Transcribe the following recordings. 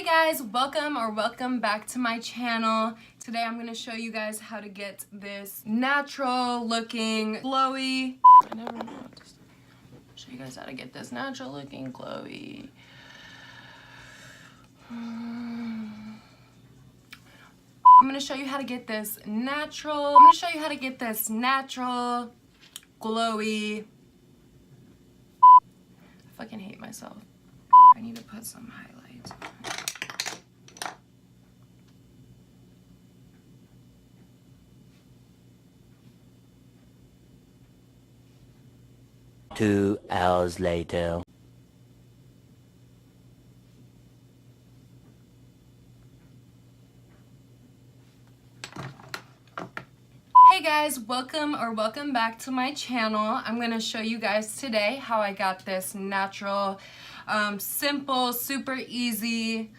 guys, welcome back to my channel. Today I'm going to show you guys how to get this natural looking glowy. I never know. Show you guys how to get this natural looking glowy. I'm going to show you how to get this natural. Glowy. I fucking hate myself. I need to put some highlights. 2 hours later. Hey guys, welcome back to my channel. I'm gonna show you guys today how I got this natural, simple, super easy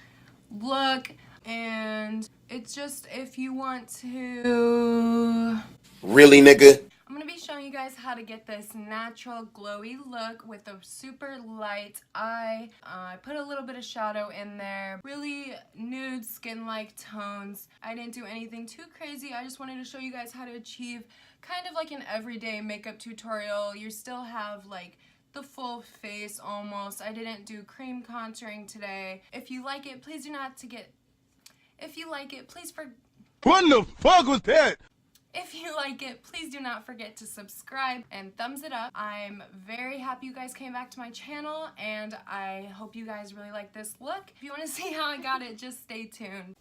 look, and it's just if you want to... Really, nigga? I'm gonna be showing you guys how to get this natural glowy look with a super light eye. I put a little bit of shadow in there, really nude skin-like tones. I didn't do anything too crazy. I just wanted to show you guys how to achieve kind of like an everyday makeup tutorial. You still have like the full face almost. I didn't do cream contouring today. If you like it, please do not to get... If you like it, please What the fuck was that? If you like it, please do not forget to subscribe and thumbs it up. I'm very happy you guys came back to my channel, and I hope you guys really like this look. If you want to see how I got it, just stay tuned.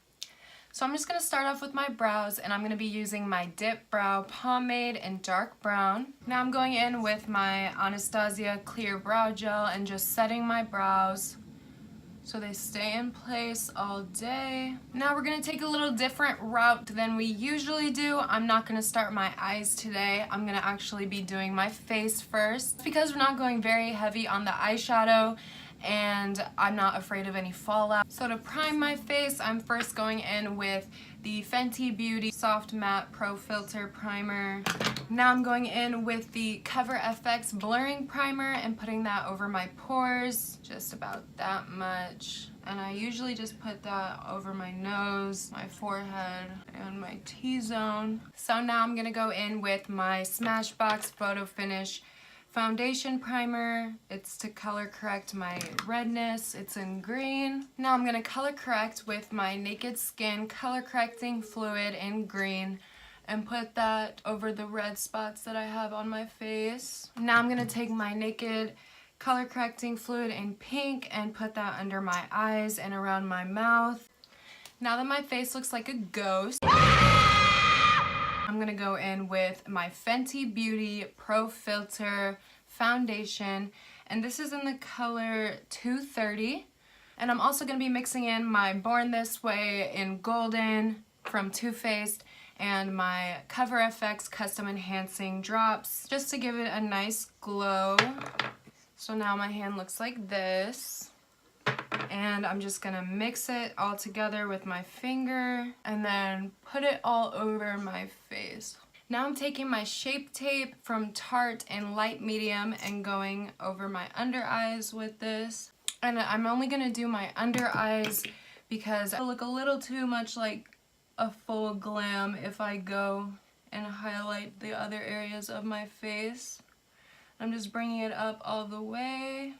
So I'm just going to start off with my brows, and I'm going to be using my Dip Brow Pomade in dark brown. Now I'm going in with my Anastasia Clear Brow Gel and just setting my brows so they stay in place all day. Now we're gonna take a little different route than we usually do. I'm not gonna start my eyes today. I'm gonna actually be doing my face first because we're not going very heavy on the eyeshadow and I'm not afraid of any fallout. So to prime my face, I'm first going in with the Fenty Beauty Soft Matte Pro Filt'r Primer. Now I'm going in with the Cover FX Blurring Primer and putting that over my pores, just about that much. And I usually just put that over my nose, my forehead, and my T-zone. So now I'm gonna go in with my Smashbox Photo Finish Foundation Primer. It's to color correct my redness. It's in green. Now I'm gonna color correct with my Naked Skin Color Correcting Fluid in green and put that over the red spots that I have on my face. Now I'm gonna take my Naked Color Correcting Fluid in pink and put that under my eyes and around my mouth. Now that my face looks like a ghost, I'm gonna go in with my Fenty Beauty Pro Filt'r Foundation, and this is in the color 230. And I'm also gonna be mixing in my Born This Way in Golden from Too Faced and my Cover FX Custom Enhancing Drops just to give it a nice glow. So now my hand looks like this. And I'm just gonna mix it all together with my finger and then put it all over my face. Now I'm taking my Shape Tape from Tarte in light medium and going over my under eyes with this. And I'm only gonna do my under eyes because I look a little too much like a full glam if I go and highlight the other areas of my face. I'm just bringing it up all the way.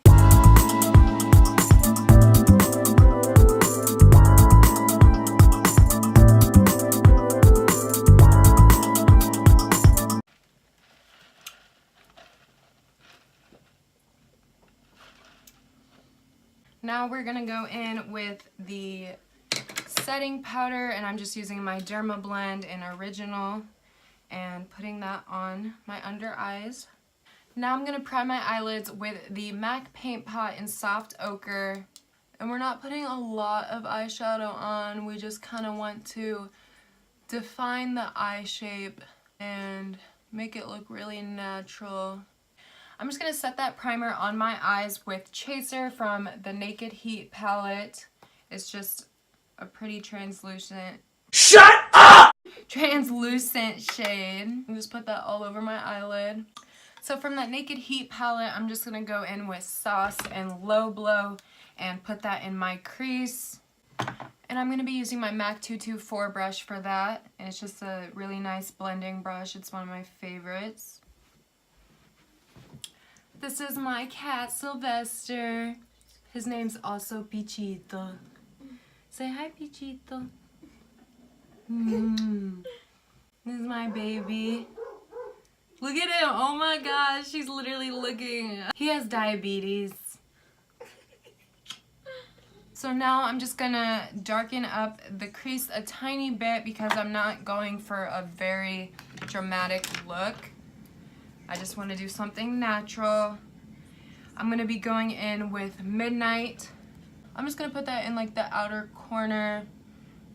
Now we're gonna go in with the setting powder, and I'm just using my DermaBlend in Original and putting that on my under eyes. Now I'm gonna prime my eyelids with the MAC Paint Pot in Soft Ochre, and we're not putting a lot of eyeshadow on. We just kind of want to define the eye shape and make it look really natural. I'm just going to set that primer on my eyes with Chaser from the Naked Heat palette. It's just a pretty translucent... Shut up! Translucent shade. And just put that all over my eyelid. So from that Naked Heat palette, I'm just going to go in with Sauce and Low Blow and put that in my crease. And I'm going to be using my MAC 224 brush for that. And it's just a really nice blending brush. It's one of my favorites. This is my cat, Sylvester. His name's also Pichito. Say hi, Pichito. This is my baby. Look at him. Oh my gosh, she's literally looking. He has diabetes. So now I'm just gonna darken up the crease a tiny bit because I'm not going for a very dramatic look. I just want to do something natural. I'm gonna be going in with Midnight. I'm just gonna put that in like the outer corner,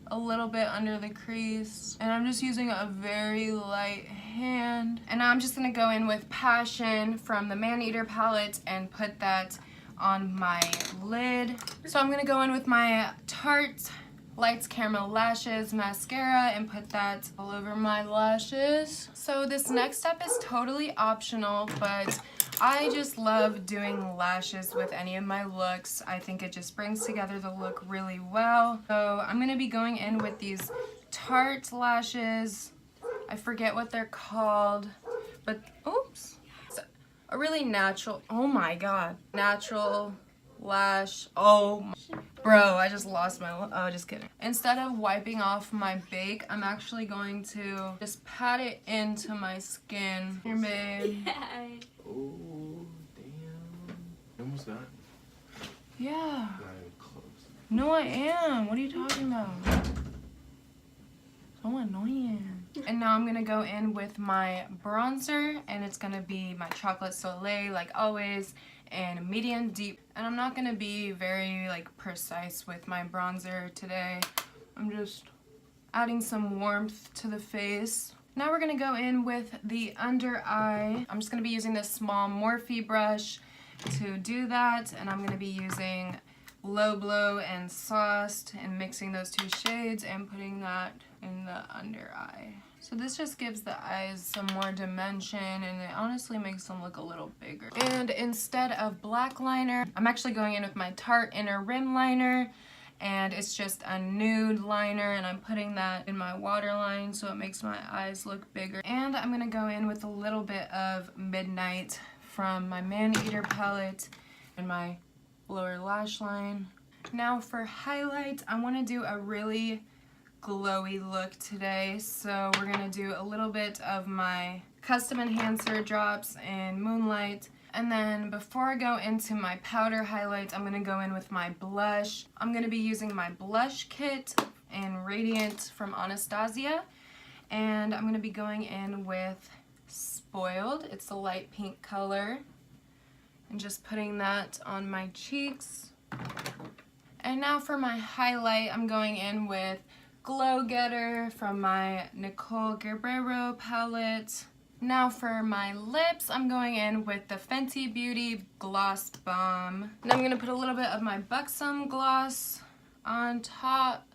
a little bit under the crease. And I'm just using a very light hand. And now I'm just gonna go in with Passion from the Maneater palette and put that on my lid. So I'm gonna go in with my Tarte Lights Caramel Lashes mascara and put that all over my lashes. So this next step is totally optional, but I just love doing lashes with any of my looks. I think it just brings together the look really well. So I'm gonna be going in with these Tarte lashes. I forget what they're called, but oops. A really natural, oh my god, natural lash. Oh my, bro, I just lost my, oh, just kidding. Instead of wiping off my bake, I'm actually going to just pat it into my skin. Here, babe. Oh, damn. You almost got it. Yeah. Close. No, I am. What are you talking about? So annoying. And now I'm gonna go in with my bronzer, and it's gonna be my Chocolate Soleil, like always, and medium deep. And I'm not gonna be very like precise with my bronzer today. I'm just adding some warmth to the face. Now we're gonna go in with the under eye. I'm just gonna be using this small Morphe brush to do that, and I'm gonna be using Low Blow and Sauced and mixing those two shades and putting that in the under eye. So this just gives the eyes some more dimension, and it honestly makes them look a little bigger. And instead of black liner, I'm actually going in with my Tarte Inner Rim Liner, and it's just a nude liner, and I'm putting that in my waterline so it makes my eyes look bigger. And I'm gonna go in with a little bit of Midnight from my Maneater palette and my lower lash line. Now for highlight, I want to do a really glowy look today, so we're gonna do a little bit of my custom enhancer drops in Moonlight. And then before I go into my powder highlight, I'm gonna go in with my blush. I'm gonna be using my Blush Kit in Radiant from Anastasia, and I'm gonna be going in with Spoiled. It's a light pink color, and just putting that on my cheeks. And now for my highlight, I'm going in with Glo-Getter from my Nicole Guerrero palette. Now for my lips, I'm going in with the Fenty Beauty Gloss Bomb. And I'm going to put a little bit of my Buxom gloss on top.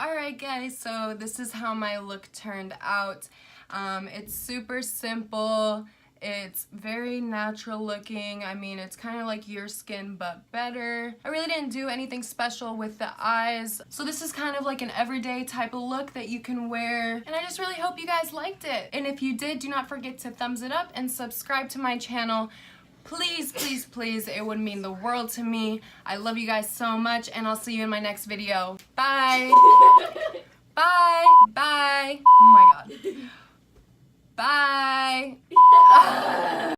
Alright guys, so this is how my look turned out. It's super simple. It's very natural looking. I mean, it's kind of like your skin but better. I really didn't do anything special with the eyes. So this is kind of like an everyday type of look that you can wear. And I just really hope you guys liked it. And if you did, do not forget to thumbs it up and subscribe to my channel. Please, please, please. It would mean the world to me. I love you guys so much, and I'll see you in my next video. Bye. Bye. Bye. Oh my god. Bye.